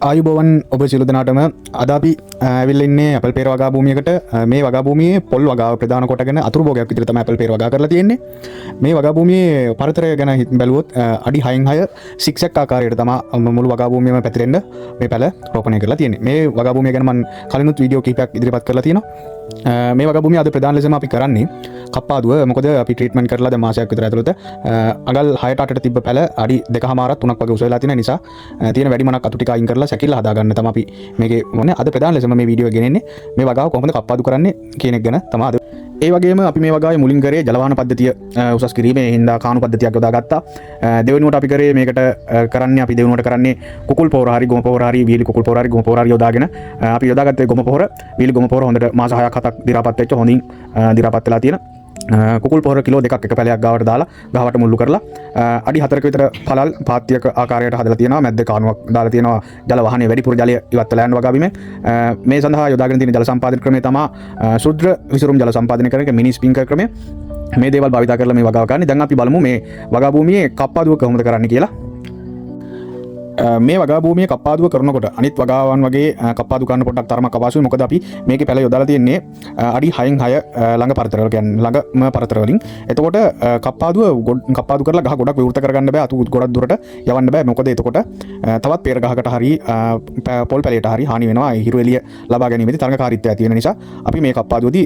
ආයුබෝවන් ඔබ සියලු දෙනාටම අද අපි ඇවිල්ලා ඉන්නේ ඇපල් පෙර වගා භූමියකට. මේ වගා භූමියේ පොල් වගාව ප්‍රධාන කොටගෙන අතුරු භෝගයක් විදිහට තමයි ඇපල් පෙර වගා කරලා තියෙන්නේ. මේ වගා භූමියේ පරතරය ගැන හිත බැලුවොත් අඩි 6න් 6 සික්සැක් ආකාරයට තමයි මුළු වගා භූමියම පැතිරෙන්න මේ පැල රෝපණය කරලා තියෙන්නේ. මේ වගා භූමිය ගැන මම කලිනුත් වීඩියෝ කිහිපයක් ඉදිරිපත් කරලා තියෙනවා. මේ වගා භූමිය අද ප්‍රධාන ලෙසම අපි කරන්නේ කප්පාදුව. මොකද අපි ට්‍රීට්මන්ට් කරලා දැන් මාසයක් විතර ඇතුළත අඟල් 6ට 8ට තිබ්බ පැල අඩි 2.5 3ක් වගේ උස වෙලා තියෙන නිසා තියෙන වැඩි මනක් අතු ටික අයින් කරලා සැකිල්ල හදා ගන්න තමයි අපි මේකේ මොනේ අද ප්‍රධාන ලෙසම මේ වීඩියෝ ගෙනෙන්නේ. මේ වගාව කොහොමද කප්පාදු කරන්නේ කියන එක ගැන තමයි අද. ඒ වගේම අපි මේ වගාවේ මුලින් කරේ ජලවාහන පද්ධතිය උසස් කිරීමේ හින්දා කාණු පද්ධතියක් යොදා ගත්තා. දෙවෙනුවට අපි කරේ මේකට කරන්නේ අපි දෙවෙනුවට කරන්නේ කුකුල් පොහොර හරි ගොම පොහොර හරි වීලි කුකුල් පොහොර හරි ගොම පොහොර හරි යොදාගෙන අපි යොදාගත්තේ ගොම පොහොර වීලි ගොම පොහොර හොඳට මාස 6ක් 7ක් දි รา පත් වෙච්ච හොඳින් දි รา පත් වෙලා තියෙන කුකුල් පොහොර කිලෝ 2ක් එක පැලයක් ගාවට දාලා ගහවට මුල්ලු කරලා අඩි 4ක විතර පළල් පාත්‍යක ආකාරයට හදලා තියෙනවා. මැද්ද කාණුවක් දාලා තියෙනවා ජල වාහනේ වැඩිපුර ජලය ඉවත් වෙලා යන වගා බිමේ. මේ සඳහා යොදාගෙන තියෙන ජල සම්පාදන ක්‍රමය තමයි ශුද්ධ විසුරුම් ජල සම්පාදනය කරන එක මිනි ස්ප්‍රින්ක්ලර් ක්‍රමය. මේ දේවල් භාවිත කරලා මේ වගාව කරන්නේ. දැන් අපි බලමු මේ වගා භූමියේ කප්පාදුව කොහොමද කරන්න කියලා. මේ වගා භූමියේ කප්පාදුව කරනකොට අනිත් වගාවන් වගේ කප්පාදු කරන්න පොඩ්ඩක් තරමක් අපහසුයි. මොකද අපි මේකේ පැල යොදලා තියෙන්නේ අඩි 6න් 6 ළඟ පරතරවල කියන්නේ ළඟම පරතර වලින්. එතකොට කප්පාදු කරලා ගහ ගොඩක් විවෘත කරගන්න බෑ. අතු ගොඩක් දුරට යවන්න බෑ. මොකද එතකොට තවත් පෙර ගහකට හරි පොල් පැලයට හරි හානි වෙනවා. හිරු එළිය ලබා ගැනීමේදී තරඟකාරීත්වය ඇති වෙන නිසා අපි මේ කප්පාදුවේදී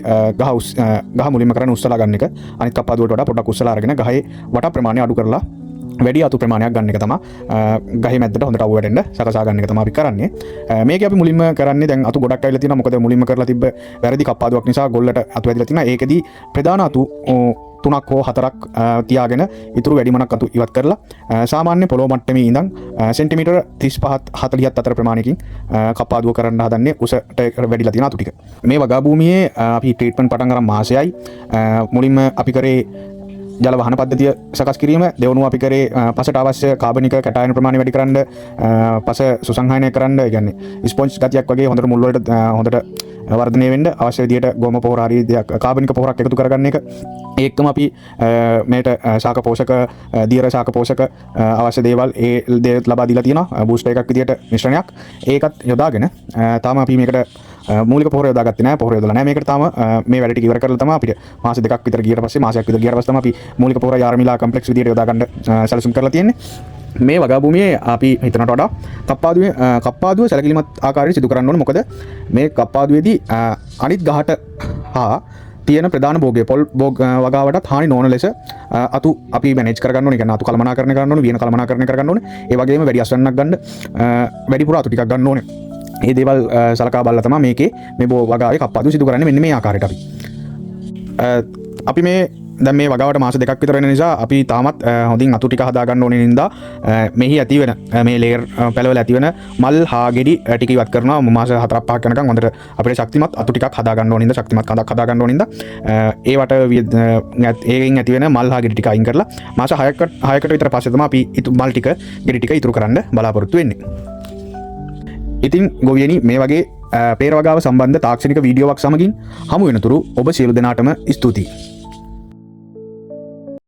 ගහ මුලින්ම කරන්නේ උස්සලා ගන්න එක. අනිත් කප්පාදුවට වඩා පොඩ්ඩක් උස්සලා අරගෙන ගහේ වට ප්‍රමාණය අඩු කරලා වැඩි අතු ප්‍රමාණයක් ගන්න එක තමයි ගහේ මැද්දට හොඳට අවු වැටෙන්න සකසා ගන්න එක තමයි අපි කරන්නේ. මේක අපි මුලින්ම කරන්නේ දැන් අතු ගොඩක් ඇවිල්ලා තියෙනවා. මොකද මුලින්ම කරලා තිබ්බ වැරදි කප්පාදුවක් නිසා ගොල්ලට අතු වැදිලා තියෙනවා. ඒකෙදී ප්‍රධාන අතු 3ක් හෝ 4ක් තියාගෙන ඉතුරු වැඩි මනක් අතු ඉවත් කරලා සාමාන්‍ය පොළොව මට්ටමේ ඉඳන් සෙන්ටිමීටර 35 40ත් අතර ප්‍රමාණයකින් කප්පාදුව කරන්න හදන්නේ උසට වැඩිලා තියෙන අතු ටික. මේ වගා භූමියේ අපි ට්‍රීට්මන්ට් පටන් ගන්න මාසයයි. මුලින්ම අපි කරේ ජල වහන පද්ධතිය සකස් කිරීම. දෙවනුව අපි කරේ පසට අවශ්‍ය කාබනික කැටායන ප්‍රමාණය වැඩි කරන්න, පස සුසංහායනය කරන්න, ඒ කියන්නේ ස්පොන්ජ් ගතියක් වගේ හොඳට මුල් වලට හොඳට වර්ධනය වෙන්න අවශ්‍ය විදියට ගොම පොහොර හරි කාබනික පොහොරක් එකතු කරගන්න එක. ඒකම අපි මේට ශාක පෝෂක දියර ශාක පෝෂක අවශ්‍ය දේවල් ඒ දේ ලබා දීලා තියෙනවා. බූස්ටර් එකක් විදියට මිශ්‍රණයක්. ඒකත් යොදාගෙන තාම අපි මේකට මූලික පොහොර යොදාගත්තේ නැහැ. පොහොර යොදලා නැහැ. මේකට තාම මේ වැඩ ටික ඉවර කරලා තමයි අපිට මාස දෙකක් විතර ගියට පස්සේ මාසයක් විතර ගියට පස්සේ තමයි අපි මූලික පොහොර යාරමිලා කම්ප්ලෙක්ස් විදියට යොදා ගන්න සැලසුම් කරලා තියෙන්නේ. මේ වගා භූමියේ අපි හිතනට වඩා කප්පාදුව සැලකිලිමත් ආකාරයට සිදු කරන්න ඕනේ. මොකද මේ කප්පාදුවේදී අනිත් ගහට හා තියෙන ප්‍රධාන භෝගය පොල් වගාවටත් හානි නොවන ලෙස අතු අපි මැනේජ් කරගන්න ඕනේ. කියන්නේ අතු කළමනාකරණය කරන්න ඕනේ, වියන කළමනාකරණය කරගන්න ඕනේ. ඒ වගේම වැඩි අස්වැන්නක් ගන්න වැඩිපුර අතු ටිකක් ගන්න ඕනේ. මේ දේවල් සලකා බලලා තමයි මේකේ මේ වගාවේ කප්පාදුව සිදු කරන්නේ. මෙන්න මේ ආකාරයට අපි මේ දැන් මේ වගාවට මාස දෙකක් විතර වෙන නිසා අපි තාමත් හොඳින් අතු ටික හදා ගන්න ඕනේ නින්දා මෙහි ඇති වෙන මේ ලේයර් පැලවල ඇති වෙන මල් හා ගෙඩි ටික ඉවත් කරනවා. මාස 4ක් 5ක් යනකම් හොඳට අපිට ශක්තිමත් අතු ටිකක් හදා ගන්න ඕනේ. නින්දා ශක්තිමත් කඳක් හදා ගන්න ඕනේ. නින්දා ඒවට ඒකෙන් ඇති වෙන මල් හා ගෙඩි ටික අයින් කරලා මාස 6කට විතර පස්සේ තමයි අපි මල් ටික ගෙඩි ටික ඉතුරු කරන්න බලාපොරොත්තු වෙන්නේ. ඉතින් ගොවියනි මේ වගේ පෙර වගාව සම්බන්ධ තාක්ෂණික වීඩියෝවක් සමගින් හමු වෙනතුරු ඔබ සියලු දෙනාටම ස්තුතියි.